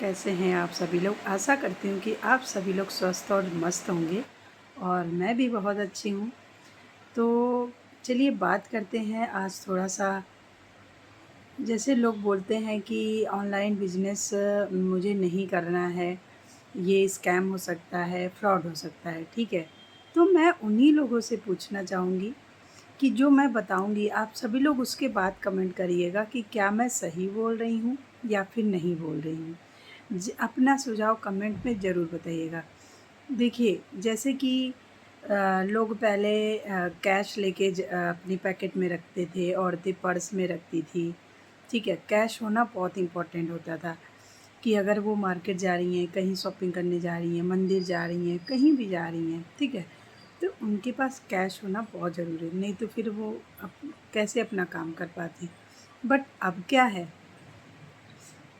कैसे हैं आप सभी लोग? आशा करती हूँ कि आप सभी लोग स्वस्थ और मस्त होंगे और मैं भी बहुत अच्छी हूँ। तो चलिए बात करते हैं आज थोड़ा-सा। जैसे लोग बोलते हैं कि ऑनलाइन बिज़नेस मुझे नहीं करना है, ये स्कैम हो सकता है, फ्रॉड हो सकता है, ठीक है? तो मैं उन्हीं लोगों से पूछना चाहूँगी कि जो मैं बताऊँगी आप सभी लोग उसके बाद कमेंट करिएगा कि क्या मैं सही बोल रही हूँ या फिर नहीं बोल रही हूँ। अपना सुझाव कमेंट में ज़रूर बताइएगा। देखिए, जैसे कि लोग पहले कैश लेके अपनी पैकेट में रखते थे, औरतें पर्स में रखती थी, ठीक है? कैश होना बहुत इम्पोर्टेंट होता था कि अगर वो मार्केट जा रही हैं, कहीं शॉपिंग करने जा रही हैं, मंदिर जा रही हैं, कहीं भी जा रही हैं, ठीक है? तो उनके पास कैश होना बहुत ज़रूरी है, नहीं तो फिर वो कैसे अपना काम कर पाती। बट अब क्या है,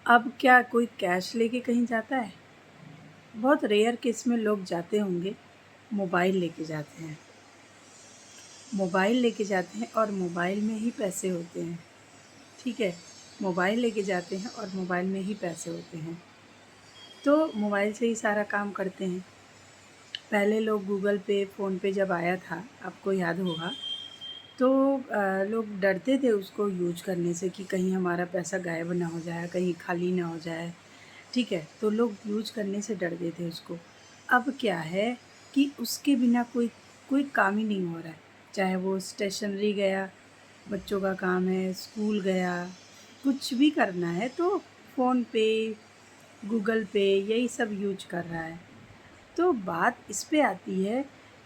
अब क्या कोई कैश लेके कहीं जाता है? बहुत रेयर केस में लोग जाते होंगे, मोबाइल लेके जाते हैं। मोबाइल लेके जाते हैं और मोबाइल में ही पैसे होते हैं, ठीक है? मोबाइल लेके जाते हैं और मोबाइल में ही पैसे होते हैं। तो मोबाइल से ही सारा काम करते हैं। पहले लोग गूगल पे, फ़ोन पे जब आया था, आपको याद होगा, तो लोग डरते थे उसको यूज़ करने से कि कहीं हमारा पैसा गायब ना हो जाए, कहीं खाली ना हो जाए, ठीक है? तो लोग यूज़ करने से डरते थे उसको। अब क्या है कि उसके बिना कोई कोई काम ही नहीं हो रहा है। चाहे वो स्टेशनरी गया, बच्चों का काम है, स्कूल गया, कुछ भी करना है तो फ़ोन पे, गूगल पे यही सब यूज़ कर रहा है। तो बात इस पे आती है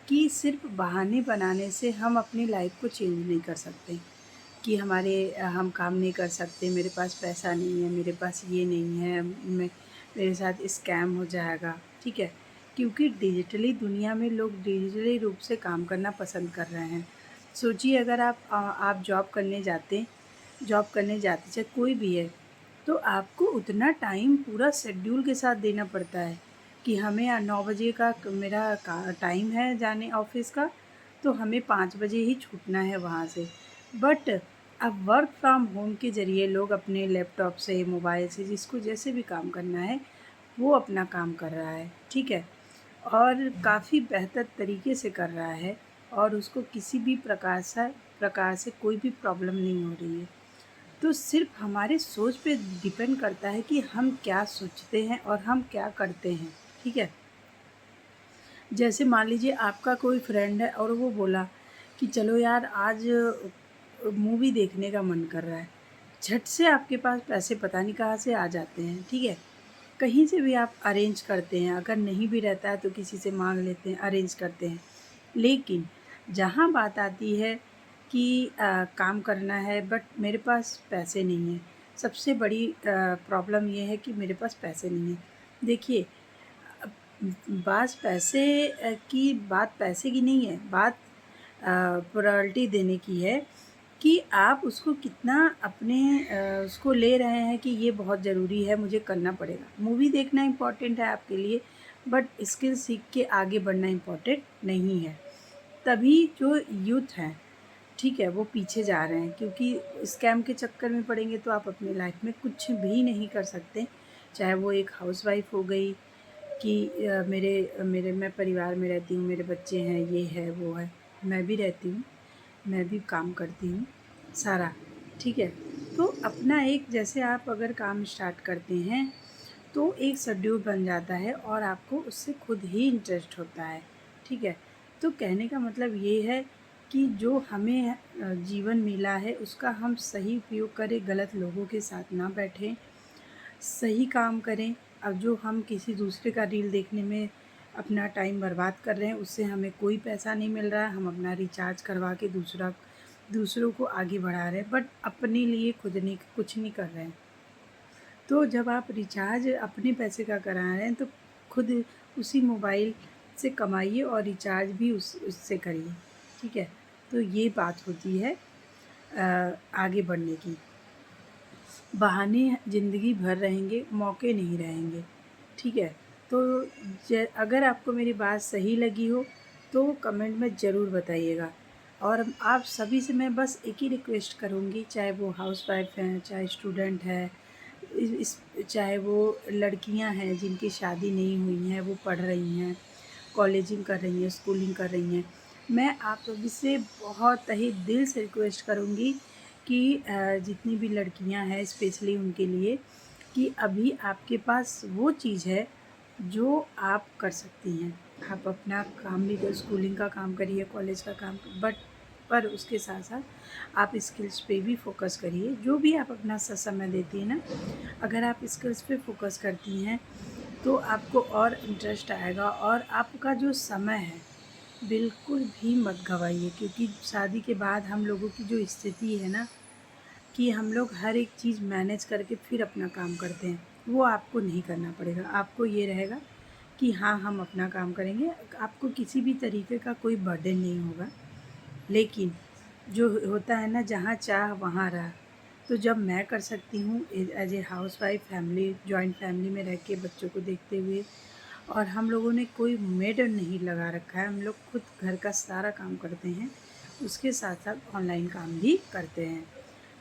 कि सिर्फ़ बहाने बनाने से हम अपनी लाइफ़ को चेंज नहीं कर सकते कि हम काम नहीं कर सकते, मेरे पास पैसा नहीं है, मेरे पास ये नहीं है, मेरे साथ स्कैम हो जाएगा, ठीक है? क्योंकि डिजिटली दुनिया में लोग डिजिटली रूप से काम करना पसंद कर रहे हैं। सोचिए अगर आप जॉब करने जाते चाहे कोई भी है, तो आपको उतना टाइम पूरा शेड्यूल के साथ देना पड़ता है कि हमें 9 बजे का मेरा टाइम है जाने ऑफ़िस का, तो हमें 5 बजे ही छूटना है वहाँ से। बट अब वर्क फ्रॉम होम के ज़रिए लोग अपने लैपटॉप से, मोबाइल से जिसको जैसे भी काम करना है, वो अपना काम कर रहा है, ठीक है? और काफ़ी बेहतर तरीके से कर रहा है और उसको किसी भी प्रकार से कोई भी प्रॉब्लम नहीं हो रही है। तो सिर्फ़ हमारे सोच पे डिपेंड करता है कि हम क्या सोचते हैं और हम क्या करते हैं, ठीक है? जैसे मान लीजिए आपका कोई फ्रेंड है और वो बोला कि चलो यार आज मूवी देखने का मन कर रहा है। झट से आपके पास पैसे पता नहीं कहाँ से आ जाते हैं, ठीक है? कहीं से भी आप अरेंज करते हैं, अगर नहीं भी रहता है तो किसी से माँग लेते हैं, अरेंज करते हैं। लेकिन जहाँ बात आती है कि काम करना है बट मेरे पास पैसे नहीं हैं, सबसे बड़ी प्रॉब्लम ये है कि मेरे पास पैसे नहीं हैं। देखिए, बात पैसे की नहीं है, बात प्रायोरिटी देने की है कि आप उसको कितना उसको ले रहे हैं कि ये बहुत ज़रूरी है, मुझे करना पड़ेगा। मूवी देखना इम्पोर्टेंट है आपके लिए, बट स्किल सीख के आगे बढ़ना इम्पोर्टेंट नहीं है। तभी जो यूथ हैं, ठीक है, वो पीछे जा रहे हैं क्योंकि स्कैम के चक्कर में पड़ेंगे तो आप अपनी लाइफ में कुछ भी नहीं कर सकते। चाहे वो एक हाउसवाइफ़ हो गई कि मेरे मेरे मैं परिवार में रहती हूँ, मेरे बच्चे हैं, ये है, वो है। मैं भी रहती हूँ, मैं भी काम करती हूँ, सारा, ठीक है? तो अपना एक जैसे आप अगर काम स्टार्ट करते हैं, तो एक शेड्यूल बन जाता है और आपको उससे खुद ही इंटरेस्ट होता है, ठीक है? तो कहने का मतलब ये है कि जो हमें जीवन मिला है, उसका हम सही उपयोग करें, गलत लोगों के साथ ना बैठें, सही काम करें। अब जो हम किसी दूसरे का रील देखने में अपना टाइम बर्बाद कर रहे हैं, उससे हमें कोई पैसा नहीं मिल रहा है, हम अपना रिचार्ज करवा के दूसरों को आगे बढ़ा रहे हैं, बट अपने लिए खुद नहीं कुछ नहीं कर रहे हैं। तो जब आप रिचार्ज अपने पैसे का करा रहे हैं, तो खुद उसी मोबाइल से कमाइए और रिचार्ज भी उससे करिए, ठीक है? तो ये बात होती है आगे बढ़ने की। बहाने ज़िंदगी भर रहेंगे, मौके नहीं रहेंगे, ठीक है? तो अगर आपको मेरी बात सही लगी हो, तो कमेंट में ज़रूर बताइएगा। और आप सभी से मैं बस एक ही रिक्वेस्ट करूँगी, चाहे वो हाउसवाइफ़ हैं, चाहे स्टूडेंट है, इस चाहे वो लड़कियां हैं जिनकी शादी नहीं हुई हैं, वो पढ़ रही हैं, कॉलेजिंग कर रही हैं, स्कूलिंग कर रही हैं, मैं आप सभी से बहुत ही दिल से रिक्वेस्ट करूँगी कि जितनी भी लड़कियां हैं स्पेशली उनके लिए, कि अभी आपके पास वो चीज़ है जो आप कर सकती हैं। आप अपना काम भी स्कूलिंग का काम करिए, कॉलेज का काम, बट पर उसके साथ साथ आप स्किल्स पे भी फोकस करिए। जो भी आप अपना समय देती हैं ना, अगर आप स्किल्स पे फोकस करती हैं तो आपको और इंटरेस्ट आएगा, और आपका जो समय है बिल्कुल भी मत गवाइए, क्योंकि शादी के बाद हम लोगों की जो स्थिति है ना, कि हम लोग हर एक चीज़ मैनेज करके फिर अपना काम करते हैं, वो आपको नहीं करना पड़ेगा। आपको ये रहेगा कि हाँ, हम अपना काम करेंगे, आपको किसी भी तरीके का कोई बर्डन नहीं होगा। लेकिन जो होता है ना, जहाँ चाह वहाँ राह, तो जब मैं कर सकती हूँ as a housewife, family joint family में रह के बच्चों को देखते हुए, और हम लोगों ने कोई मेड नहीं लगा रखा है, हम लोग खुद घर का सारा काम करते हैं, उसके साथ साथ ऑनलाइन काम भी करते हैं।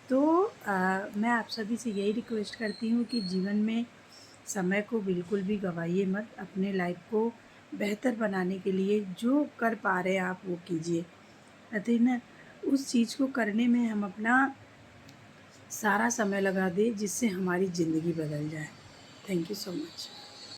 तो मैं आप सभी से यही रिक्वेस्ट करती हूँ कि जीवन में समय को बिल्कुल भी गवाइए मत। अपने लाइफ को बेहतर बनाने के लिए जो कर पा रहे हैं आप वो कीजिए, अतः न उस चीज़ को करने में हम अपना सारा समय लगा दें जिससे हमारी ज़िंदगी बदल जाए। Thank you so much.